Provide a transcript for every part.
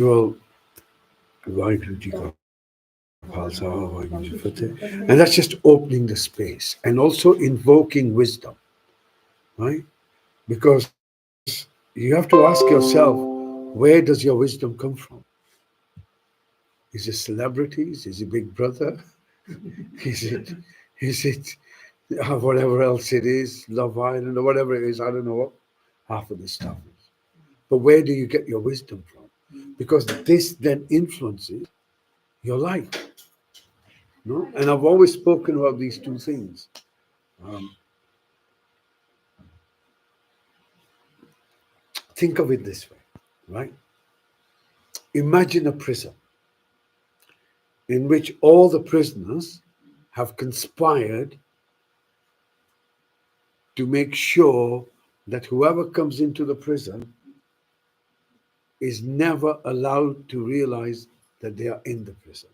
Well, Waheguru ji का खालसा वाहिगुरु जी फतेह. And that's just opening the space and also invoking wisdom, right? Because you have to ask yourself, where does your wisdom come from? Is it celebrities? Is it Big Brother? Is it whatever else it is, Love Island or whatever it is? I don't know what half of this stuff is. But where do you get your wisdom from? Because this then influences your life. No? And I've always spoken about these two things. Um, think of it this way, right? Imagine a prison in which all the prisoners have conspired to make sure that whoever comes into the prison is never allowed to realize that they are in the prison.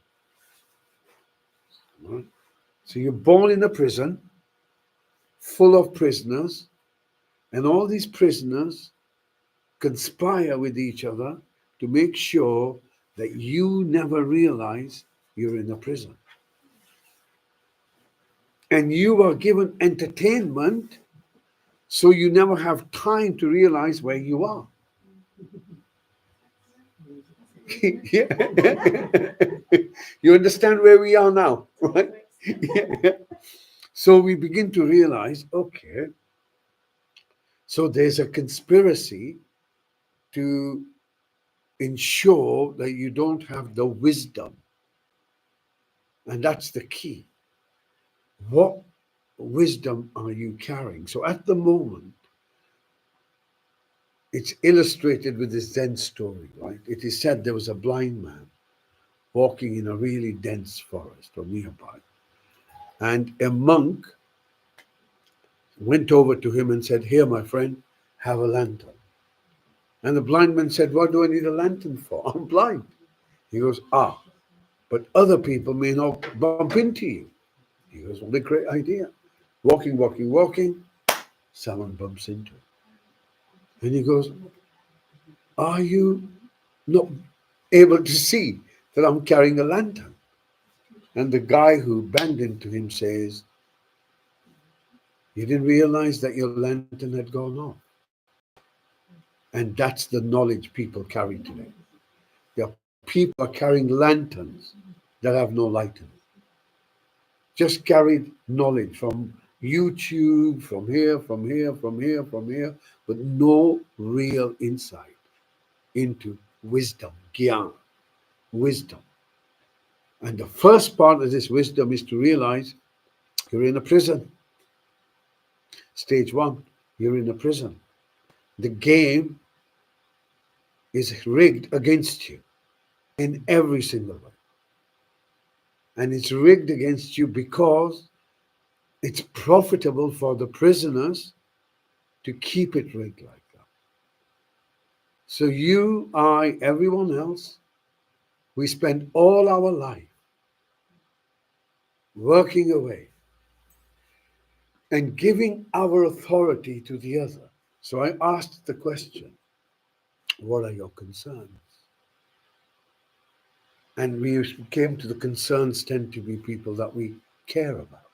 Right? So you're born in a prison full of prisoners, and all these prisoners conspire with each other to make sure that you never realize you're in a prison. And you are given entertainment so you never have time to realize where you are. Yeah. You understand where we are now, right? Yeah. So we begin to realize, okay, so there's a conspiracy to ensure that you don't have the wisdom. And that's the key. What wisdom are you carrying? So at the moment, it's illustrated with this Zen story, right? It is said there was a blind man walking in a really dense forest or nearby. And a monk went over to him and said, "Here, my friend, have a lantern." And the blind man said, "What do I need a lantern for? I'm blind." He goes, "Ah, but other people may not bump into you." He goes, "What a great idea." Walking, someone bumps into him. And he goes, "Are you not able to see that I'm carrying a lantern?" And the guy who banged into him says, "You didn't realize that your lantern had gone off." And that's the knowledge people carry today. There are people are carrying lanterns that have no light in it. Just carried knowledge from YouTube, from here, but no real insight into wisdom, gyan, wisdom. And the first part of this wisdom is to realize you're in a prison. Stage one, you're in a prison. The game is rigged against you in every single way. And it's rigged against you because it's profitable for the prisoners to keep it rigged like that. So you, I, everyone else, we spend all our life working away and giving our authority to the other. So I asked the question, what are your concerns? And we came to the concerns tend to be people that we care about,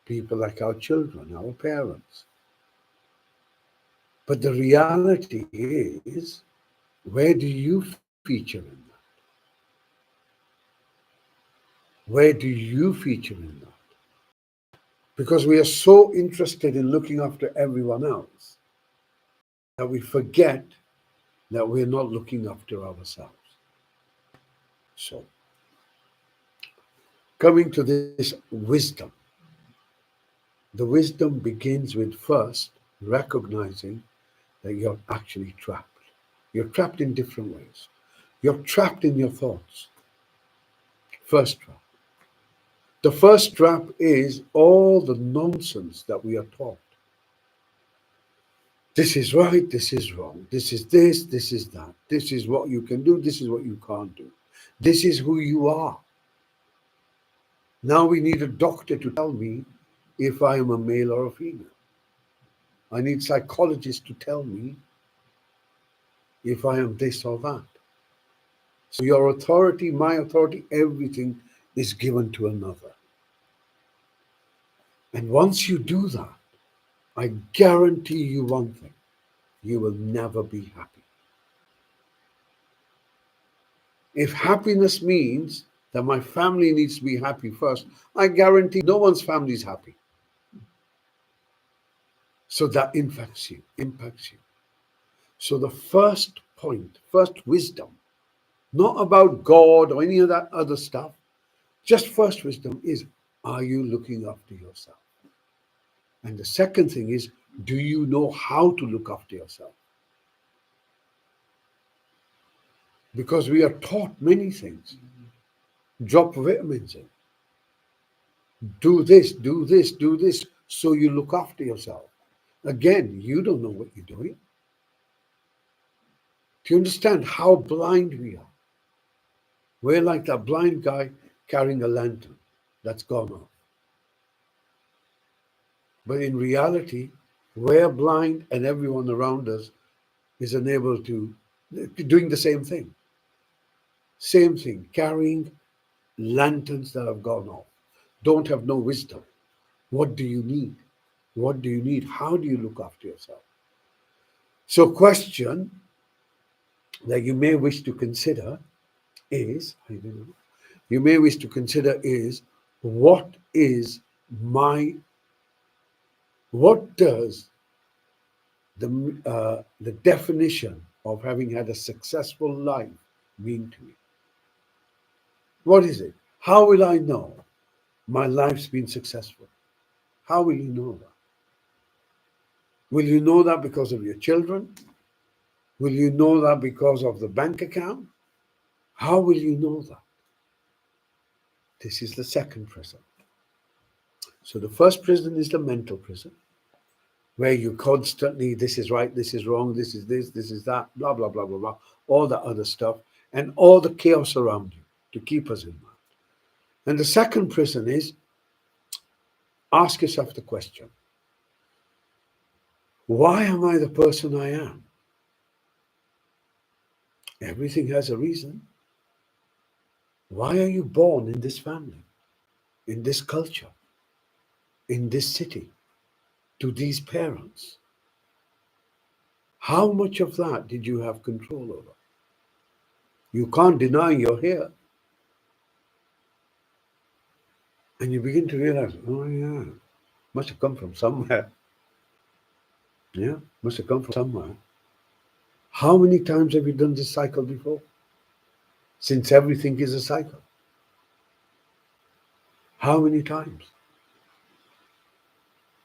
people like our children, our parents. But the reality is, where do you feature in that? Where do you feature in that? Because we are so interested in looking after everyone else that we forget that we're not looking after ourselves. So, coming to this wisdom, the wisdom begins with first recognizing that you're actually trapped. You're trapped in different ways. You're trapped in your thoughts. First trap. The first trap is all the nonsense that we are taught. This is right, this is wrong. This is this, this is that. This is what you can do, this is what you can't do. This is who you are. Now we need a doctor to tell me if I am a male or a female. I need psychologists to tell me if I am this or that. So your authority, my authority, everything is given to another. And once you do that, I guarantee you one thing: you will never be happy. If happiness means that my family needs to be happy first, I guarantee no one's family is happy. So that impacts you, impacts you. So the first point, first wisdom, not about God or any of that other stuff, just first wisdom is, are you looking after yourself? And the second thing is, do you know how to look after yourself? Because we are taught many things. Drop vitamins in. Do this, do this, do this, so you look after yourself. Again, you don't know what you're doing. Do you understand how blind we are? We're like that blind guy carrying a lantern that's gone off. But in reality, we're blind and everyone around us is unable to, doing the same thing. Same thing, carrying lanterns that have gone off. Don't have no wisdom. What do you need? What do you need? How do you look after yourself? So, question that you may wish to consider is, I don't know, you may wish to consider is, what is my, what does the definition of having had a successful life mean to me? What is it? How will I know my life's been successful? How will you know that? Will you know that because of your children? Will you know that because of the bank account? How will you know that? This is the second prison. So the first prison is the mental prison, where you constantly, this is right, this is wrong, this is that, blah, blah, blah, blah, blah, all the other stuff, and all the chaos around you to keep us in mind. And the second prison is, ask yourself the question, why am I the person I am? Everything has a reason. Why are you born in this family, in this culture, in this city, to these parents? How much of that did you have control over? You can't deny you're here. And you begin to realize, oh yeah, must have come from somewhere. Yeah, must have come from somewhere. How many times have you done this cycle before? Since everything is a cycle. How many times?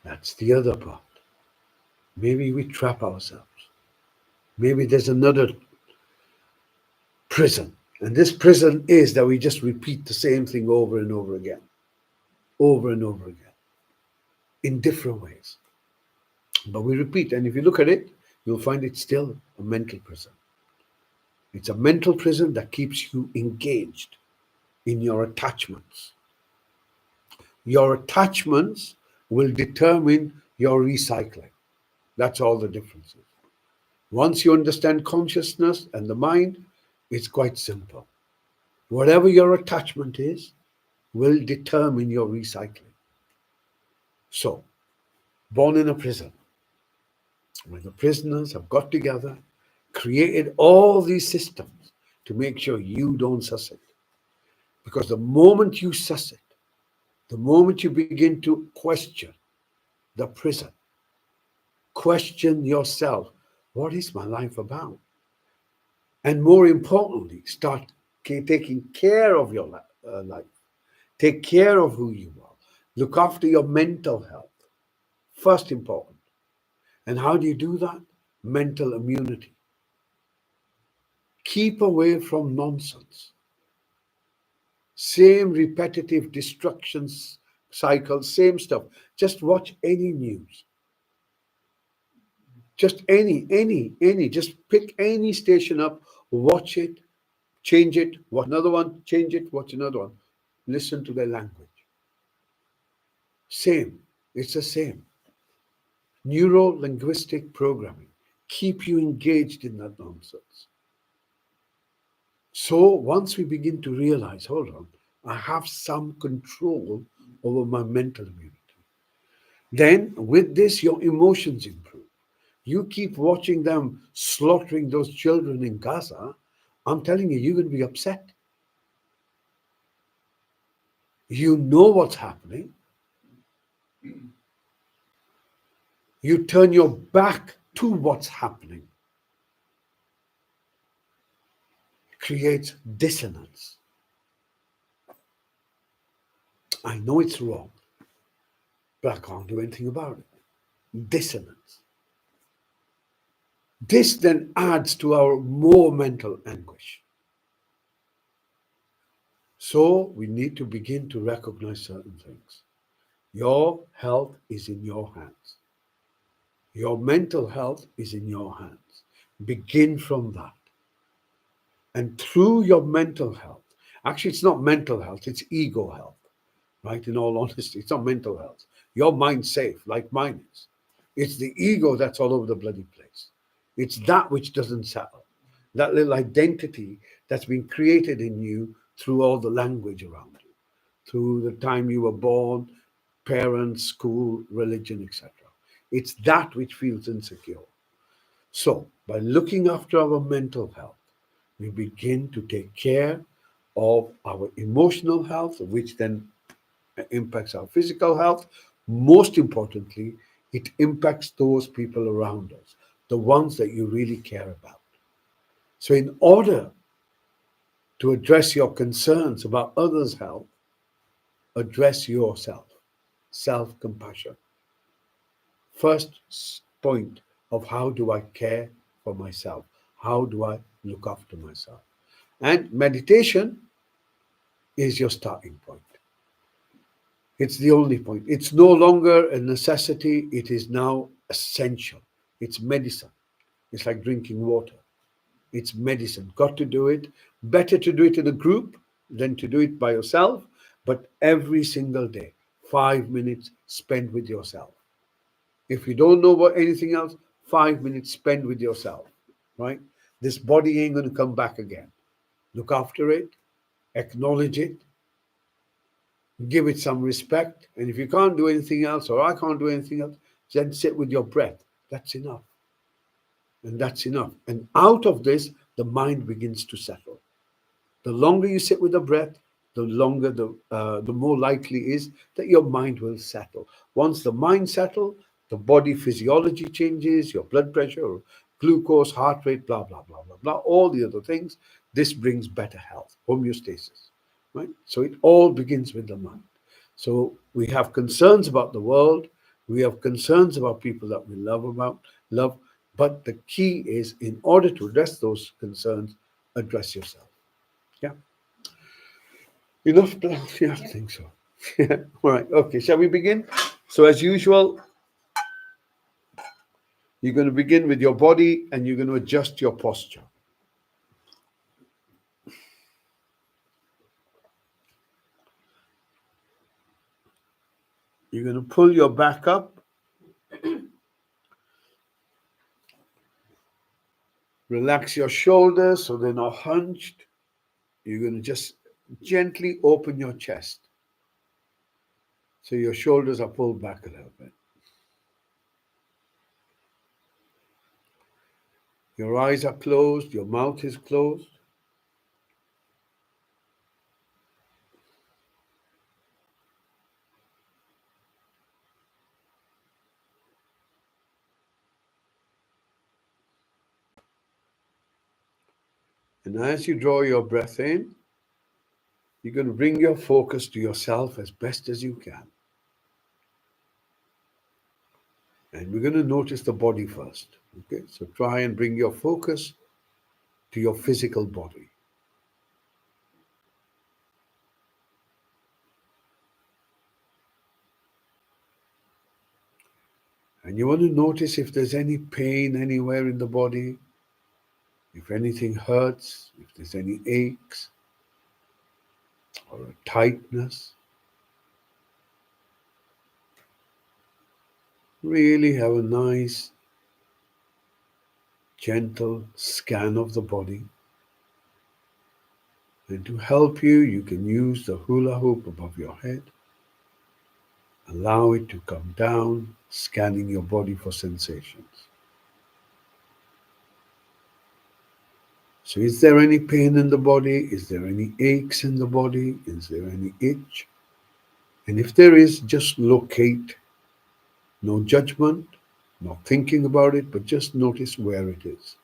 That's the other part. Maybe we trap ourselves. Maybe there's another prison. And this prison is that we just repeat the same thing over and over again. Over and over again. In different ways. But we repeat. And if you look at it, you'll find it's still a mental prison. It's a mental prison that keeps you engaged in your attachments. Your attachments will determine your recycling. That's all the difference is. Once you understand consciousness and the mind, it's quite simple. Whatever your attachment is will determine your recycling. So, born in a prison, when the prisoners have got together, created all these systems to make sure you don't suss it. Because the moment you suss it, the moment you begin to question the prison, question yourself, what is my life about? And more importantly, start taking care of your life. Take care of who you are. Look after your mental health. First important. And how do you do that? Mental immunity. Keep away from nonsense. Same repetitive destructions cycle, same stuff. Just watch any news. Just any, just pick any station up, watch it, change it, watch another one, change it, watch another one. Listen to their language. Same. It's the same. Neuro-linguistic programming. Keep you engaged in that nonsense. So once we begin to realize, hold on, I have some control over my mental immunity, then with this, your emotions improve. You keep watching them slaughtering those children in Gaza, I'm telling you, you're going to be upset. You know what's happening. You turn your back to what's happening. Creates dissonance. I know it's wrong, but I can't do anything about it. Dissonance. This then adds to our more mental anguish. So we need to begin to recognize certain things. Your health is in your hands. Your mental health is in your hands. Begin from that. And through your mental health, actually, it's not mental health, it's ego health, right? In all honesty, it's not mental health. Your mind's safe, like mine is. It's the ego that's all over the bloody place. It's that which doesn't settle. That little identity that's been created in you through all the language around you, through the time you were born, parents, school, religion, etc. It's that which feels insecure. So, by looking after our mental health, we begin to take care of our emotional health, which then impacts our physical health. Most importantly, it impacts those people around us, the ones that you really care about. So, in order to address your concerns about others' health, address yourself, self compassion. First point of how do I care for myself? How do I look after myself? And meditation is your starting point. It's the only point. It's no longer a necessity, it is now essential. It's medicine. It's like drinking water. It's medicine. Got to do it. Better to do it in a group than to do it by yourself, but every single day, 5 minutes spent with yourself. If you don't know about anything else, 5 minutes spent with yourself, right? This body ain't going to come back again. Look after it, acknowledge it, give it some respect. And if you can't do anything else, or I can't do anything else, then sit with your breath. That's enough. And that's enough. And out of this, the mind begins to settle. The longer you sit with the breath, the longer the more likely is that your mind will settle. Once the mind settles, the body physiology changes, your blood pressure, glucose, heart rate, blah, blah, blah, blah, blah, all the other things. This brings better health, homeostasis, right? So it all begins with the mind. So we have concerns about the world. We have concerns about people that we love. But the key is, in order to address those concerns, address yourself. Yeah. Enough? Yeah, I think so. Yeah. All right. Okay. Shall we begin? So, as usual, you're going to begin with your body and you're going to adjust your posture. You're going to pull your back up, relax your shoulders so they're not hunched. You're going to just gently open your chest so your shoulders are pulled back a little bit. Your eyes are closed, your mouth is closed. And as you draw your breath in, you're going to bring your focus to yourself as best as you can. And we're going to notice the body first. Okay, so try and bring your focus to your physical body. And you want to notice if there's any pain anywhere in the body, if anything hurts, if there's any aches or a tightness. Really have a nice, gentle scan of the body. And to help you, you can use the hula hoop above your head. Allow it to come down, scanning your body for sensations. So is there any pain in the body? Is there any aches in the body? Is there any itch? And if there is, just locate. No judgment, not thinking about it, but just notice where it is.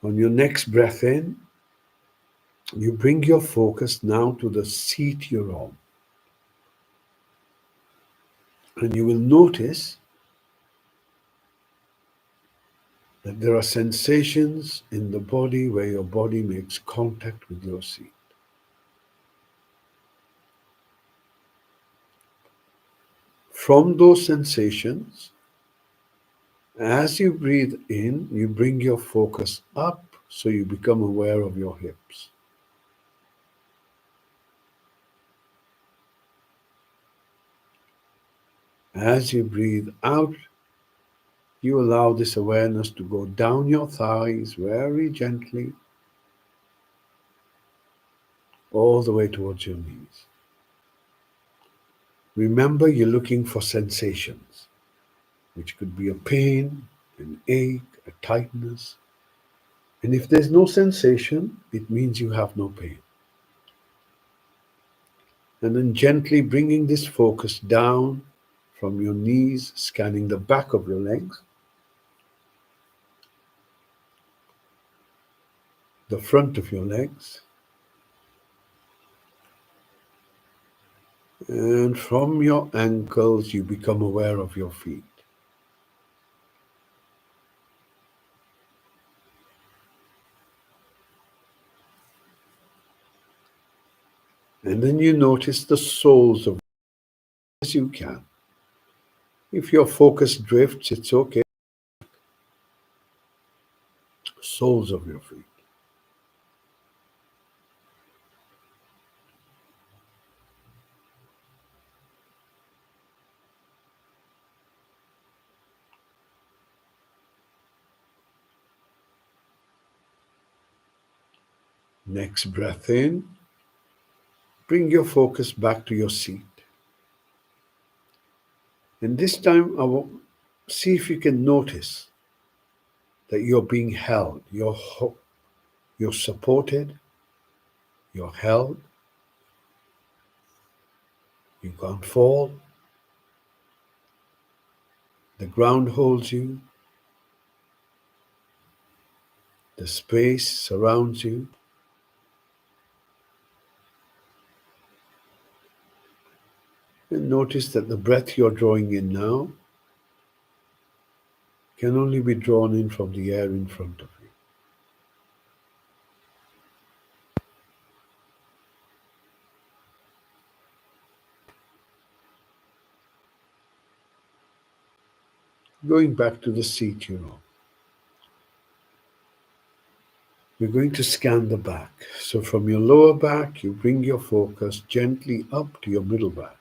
On your next breath in, you bring your focus now to the seat you're on. And you will notice that there are sensations in the body where your body makes contact with your seat. From those sensations, as you breathe in, you bring your focus up so you become aware of your hips. As you breathe out, you allow this awareness to go down your thighs very gently, all the way towards your knees. Remember, you're looking for sensations, which could be a pain, an ache, a tightness. And if there's no sensation, it means you have no pain. And then gently bringing this focus down from your knees, scanning the back of your legs, the front of your legs, and from your ankles, you become aware of your feet. And then you notice the soles of as you can. If your focus drifts, it's okay. Soles of your feet. Next breath in. Bring your focus back to your seat. And this time, see if you can notice that you're being held. You're supported. You're held. You can't fall. The ground holds you. The space surrounds you. And notice that the breath you're drawing in now can only be drawn in from the air in front of you. Going back to the seat you're on. We're going to scan the back. So from your lower back, you bring your focus gently up to your middle back.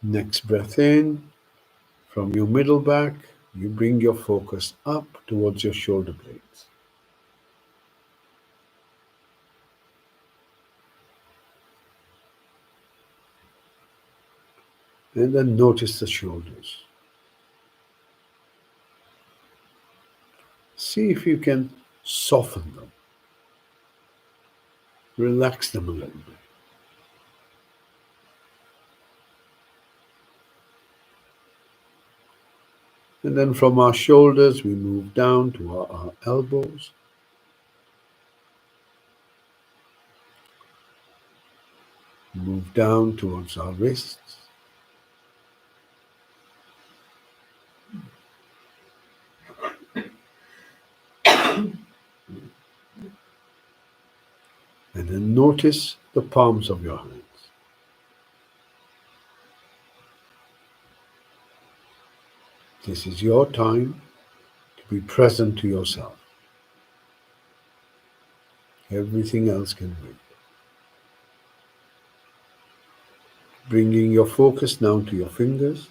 Next breath in. From your middle back, you bring your focus up towards your shoulder blades. And then notice the shoulders. See if you can soften them. Relax them a little bit. And then from our shoulders, we move down to our elbows. Move down towards our wrists. And then notice the palms of your hands. This is your time to be present to yourself. Everything else can wait. Bringing your focus now to your fingers.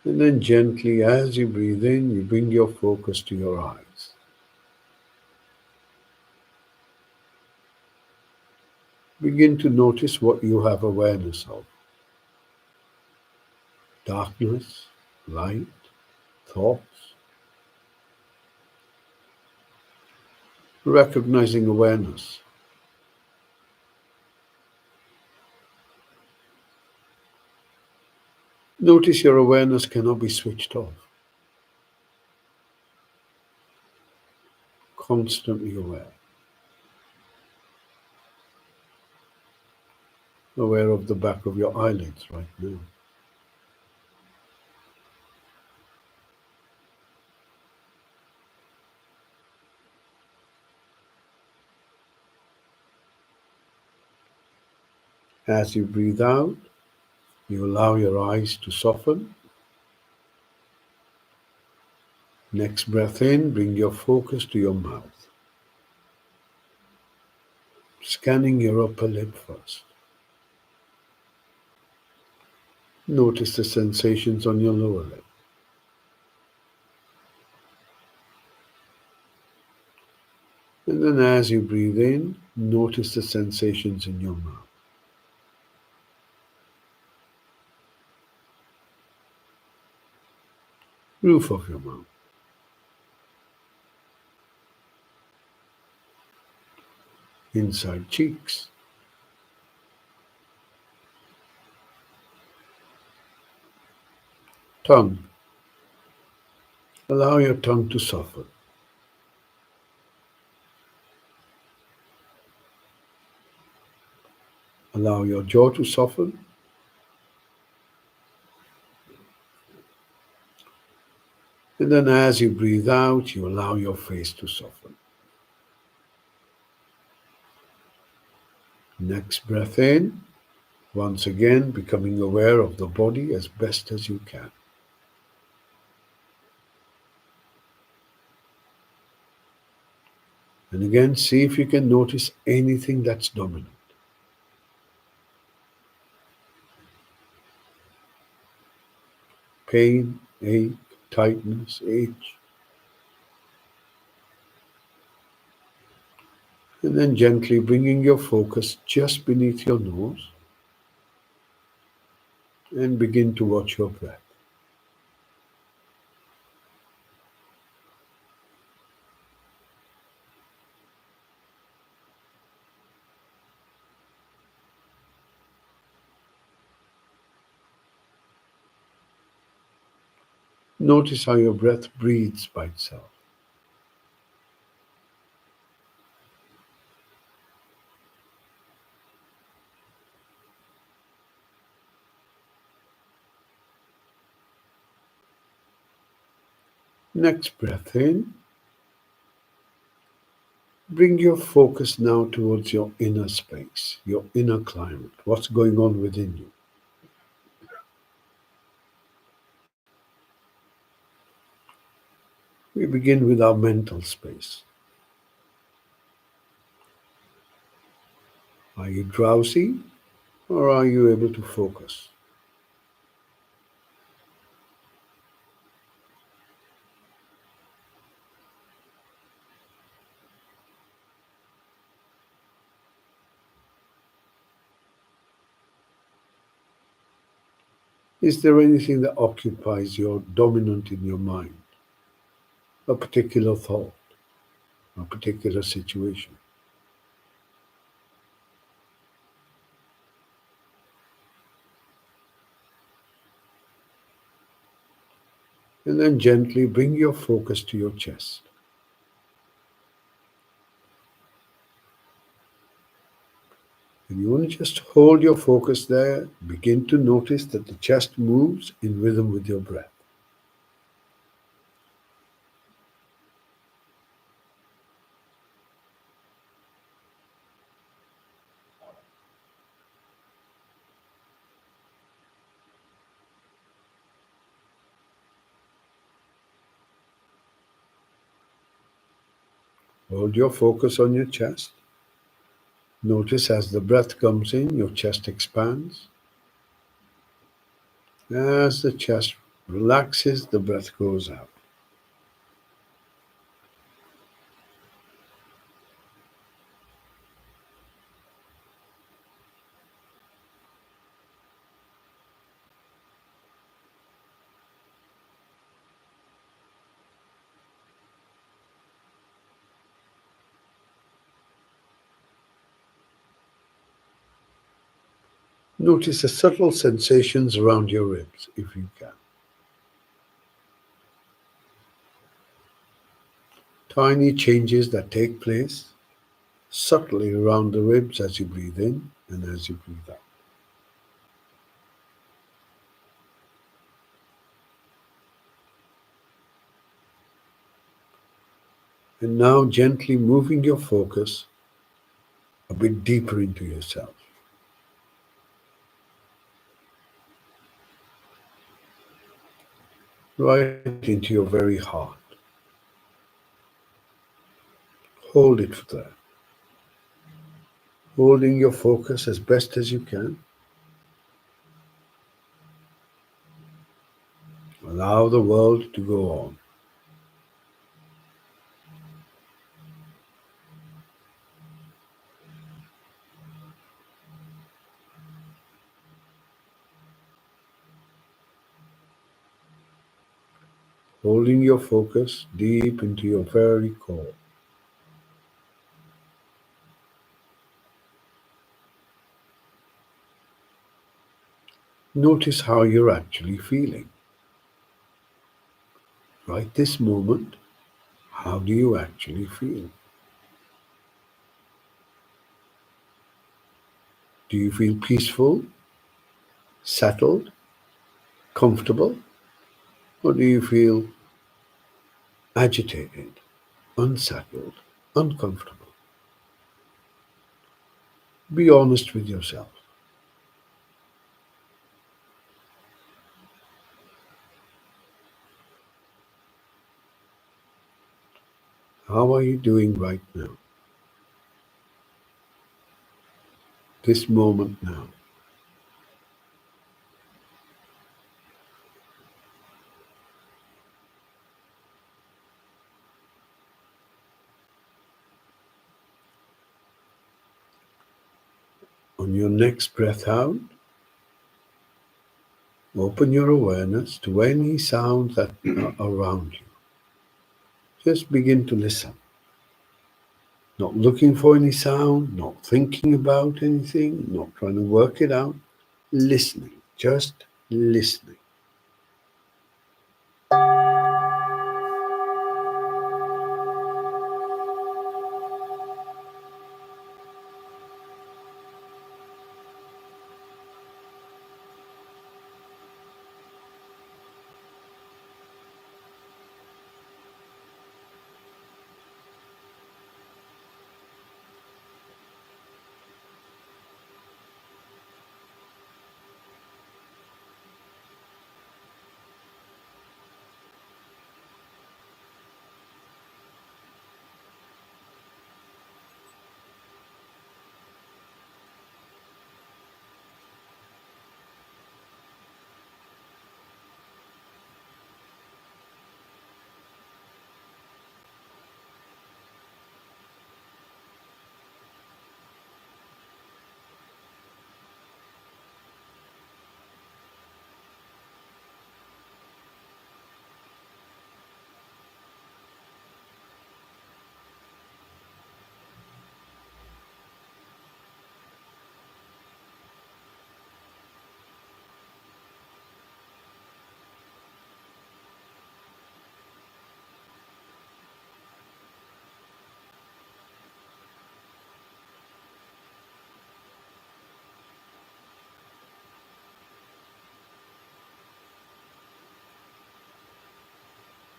And then gently, as you breathe in, you bring your focus to your eyes. Begin to notice what you have awareness of: darkness, light, thoughts. Recognizing awareness. Notice your awareness cannot be switched off. Constantly aware. Aware of the back of your eyelids right now. As you breathe out, you allow your eyes to soften. Next breath in, bring your focus to your mouth. Scanning your upper lip first. Notice the sensations on your lower lip. And then as you breathe in, notice the sensations in your mouth. Roof of your mouth. Inside cheeks. Tongue. Allow your tongue to soften. Allow your jaw to soften. And then as you breathe out, you allow your face to soften. Next breath in, once again becoming aware of the body as best as you can. And again, see if you can notice anything that's dominant. Pain, ache, tightness, itch. And then gently bringing your focus just beneath your nose and begin to watch your breath. Notice how your breath breathes by itself. Next breath in. Bring your focus now towards your inner space, your inner climate, what's going on within you. We begin with our mental space. Are you drowsy or are you able to focus? Is there anything that occupies your dominant in your mind? A particular thought, a particular situation? And then gently bring your focus to your chest. And you want to just hold your focus there. Begin to notice that the chest moves in rhythm with your breath. Hold your focus on your chest. Notice as the breath comes in, your chest expands. As the chest relaxes, the breath goes out. Notice the subtle sensations around your ribs if you can. Tiny changes that take place subtly around the ribs as you breathe in and as you breathe out. And now gently moving your focus a bit deeper into yourself, right into your very heart. Hold it there, holding your focus as best as you can. Allow the world to go on. Holding your focus deep into your very core. Notice how you're actually feeling. Right this moment, how do you actually feel? Do you feel peaceful, settled, comfortable, or do you feel agitated, unsettled, uncomfortable? Be honest with yourself. How are you doing right now? This moment now. On your next breath out, open your awareness to any sounds that are around you. Just begin to listen. Not looking for any sound, not thinking about anything, not trying to work it out. Listening, just listening.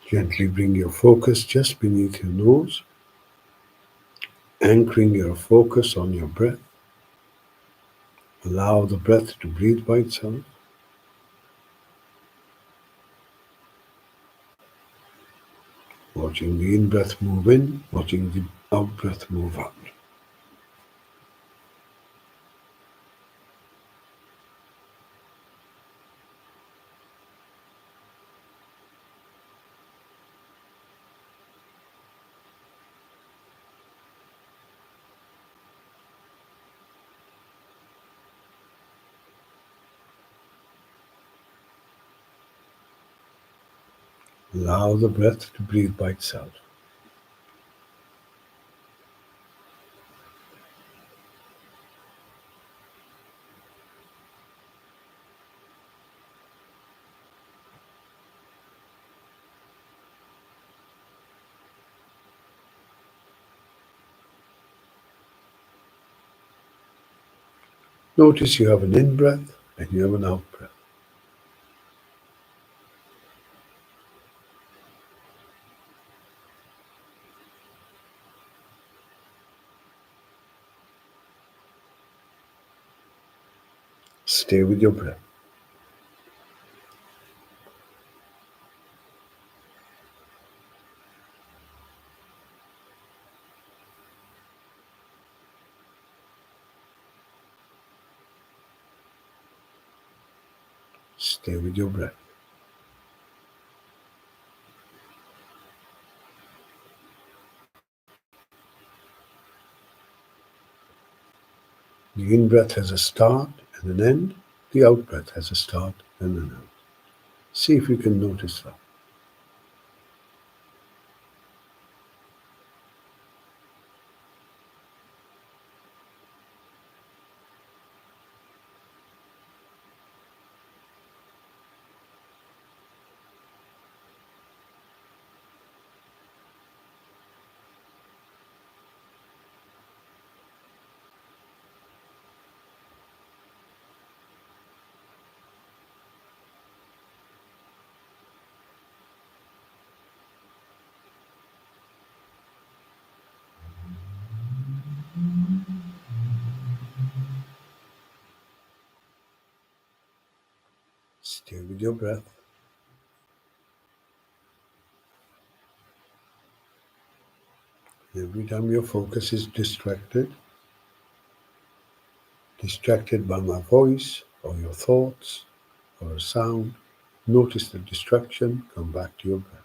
Gently bring your focus just beneath your nose, anchoring your focus on your breath. Allow the breath to breathe by itself. Watching the in-breath move in, watching the out breath move out. Allow the breath to breathe by itself. Notice you have an in-breath and you have an out-breath. Stay with your breath. Stay with your breath. The in-breath has a start and an end. The out-breath has a start and an end. See if you can notice that. Stay with your breath. Every time your focus is distracted by my voice or your thoughts or a sound, notice the distraction, come back to your breath.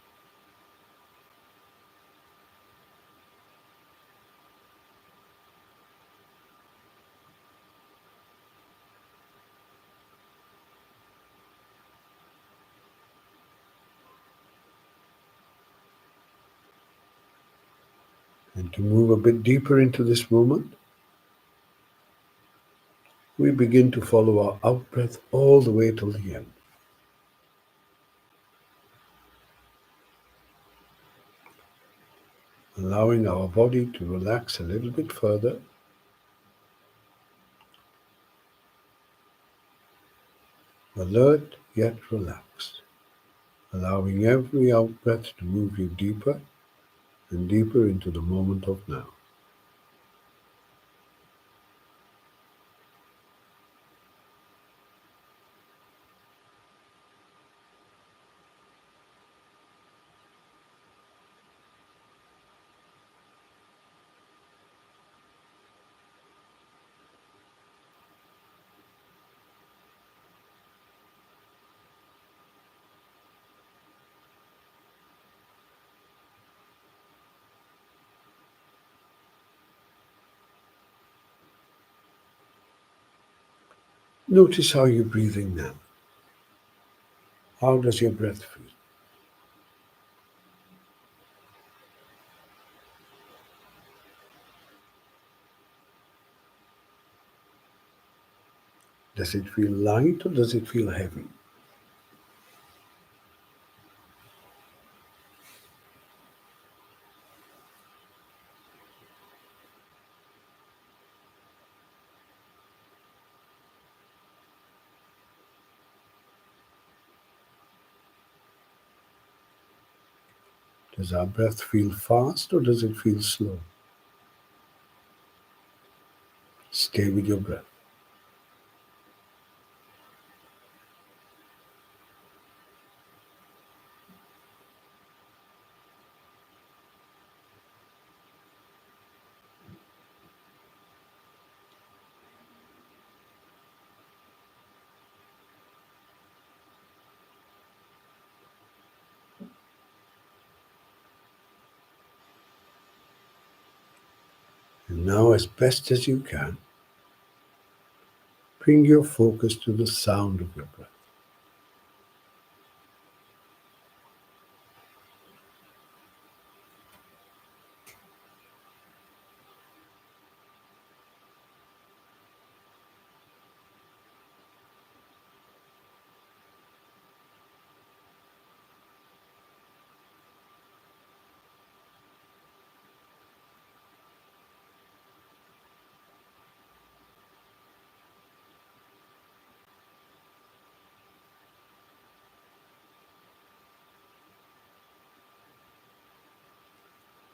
And to move a bit deeper into this moment, we begin to follow our out breath all the way till the end. Allowing our body to relax a little bit further, alert yet relaxed, allowing every out breath to move you deeper and deeper into the moment of now. Notice how you're breathing now. How does your breath feel? Does it feel light or does it feel heavy? Does our breath feel fast or does it feel slow? Stay with your breath. Now, as best as you can, bring your focus to the sound of your breath.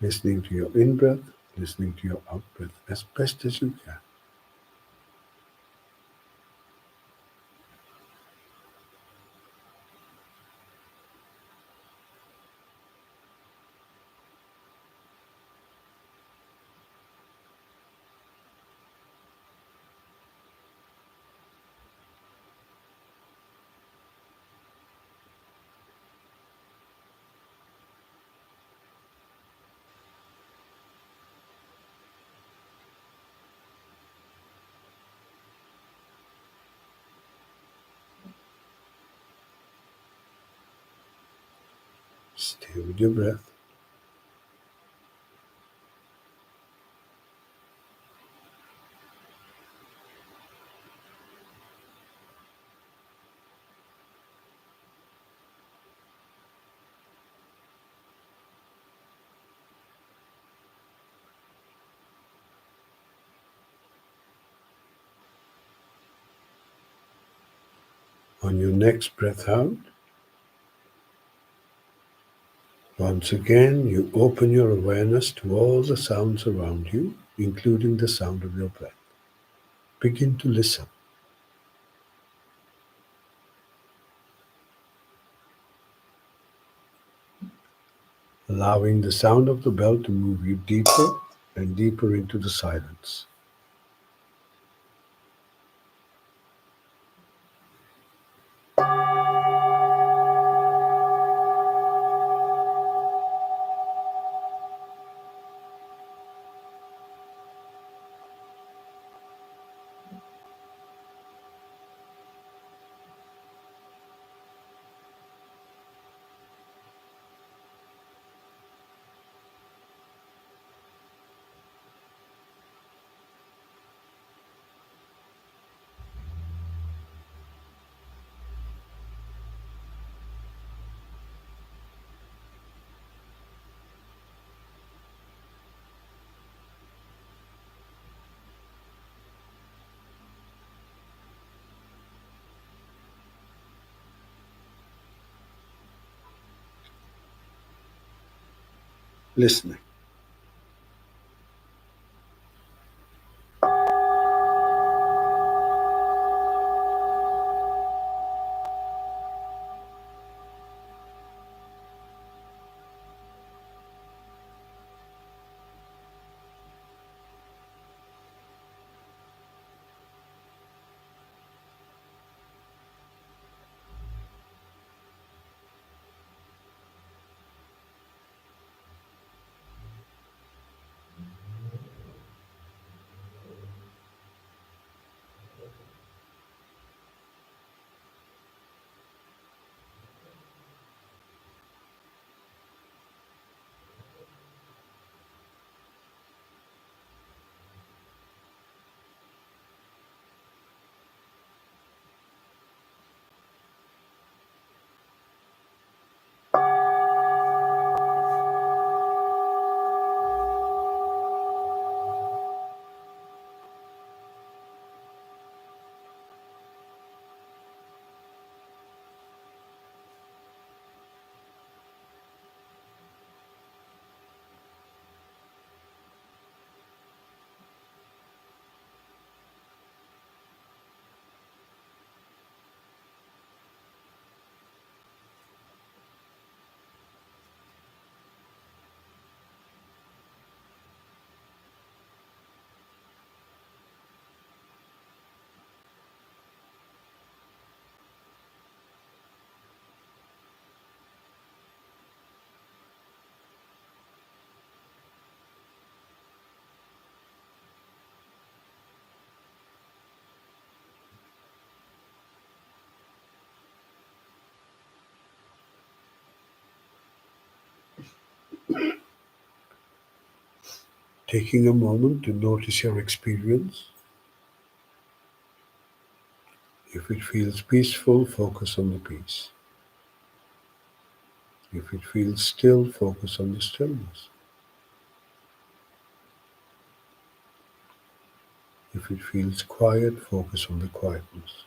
Listening to your in breath, listening to your out breath as best as you can. Stay with your breath. On your next breath out, once again, you open your awareness to all the sounds around you, including the sound of your breath. Begin to listen. Allowing the sound of the bell to move you deeper and deeper into the silence. Listening. Taking a moment to notice your experience. If it feels peaceful, focus on the peace. If it feels still, focus on the stillness. If it feels quiet, focus on the quietness.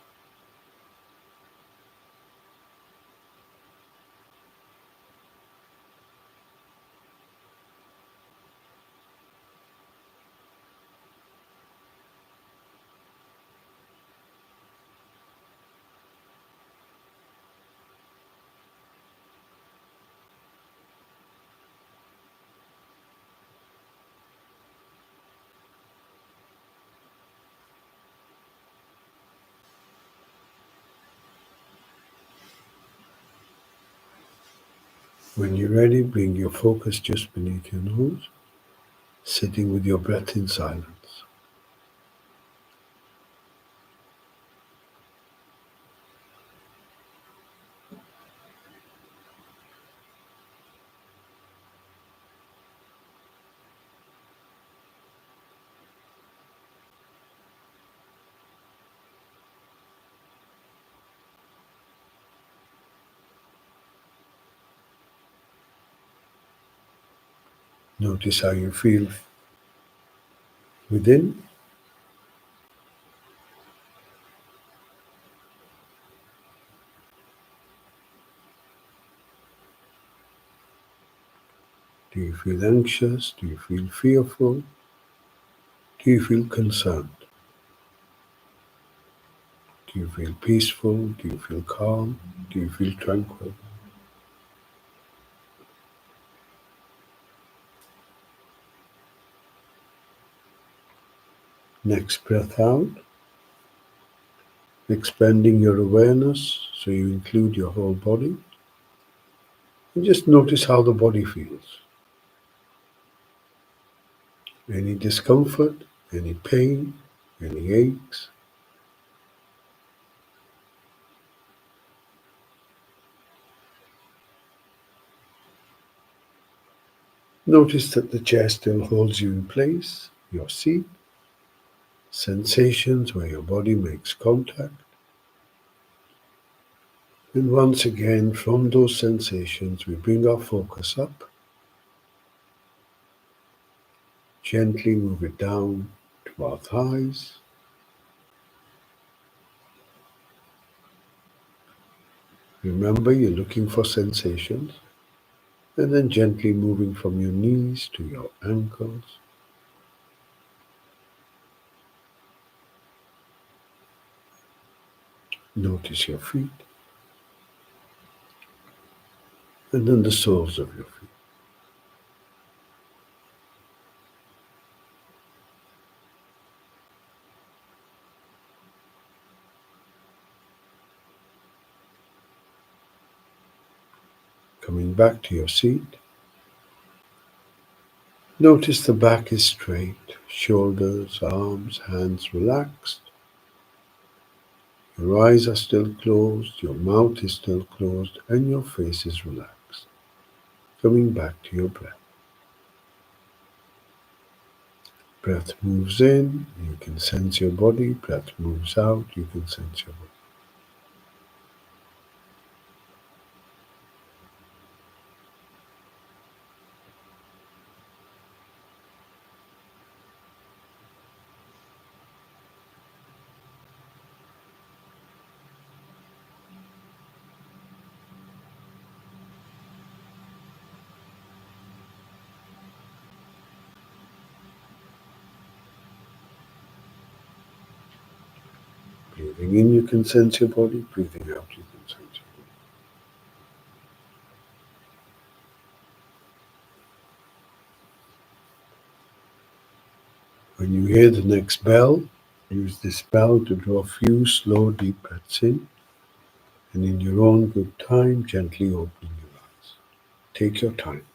When you're ready, bring your focus just beneath your nose, sitting with your breath in silence. Notice how you feel within. Do you feel anxious? Do you feel fearful? Do you feel concerned? Do you feel peaceful? Do you feel calm? Do you feel tranquil? Next breath out, expanding your awareness so you include your whole body. And just notice how the body feels. Any discomfort, any pain, any aches. Notice that the chair still holds you in place, your seat, sensations where your body makes contact. And once again, from those sensations, we bring our focus up, gently move it down to our thighs. Remember, you're looking for sensations, and then gently moving from your knees to your ankles. Notice your feet, and then the soles of your feet. Coming back to your seat, notice the back is straight, shoulders, arms, hands relaxed. Your eyes are still closed, your mouth is still closed, and your face is relaxed. Coming back to your breath. Breath moves in, you can sense your body. Breath moves out, you can sense your body. Breathing in, you can sense your body. Breathing out, you can sense your body. When you hear the next bell, use this bell to draw a few slow, deep breaths in, and in your own good time, gently open your eyes. Take your time.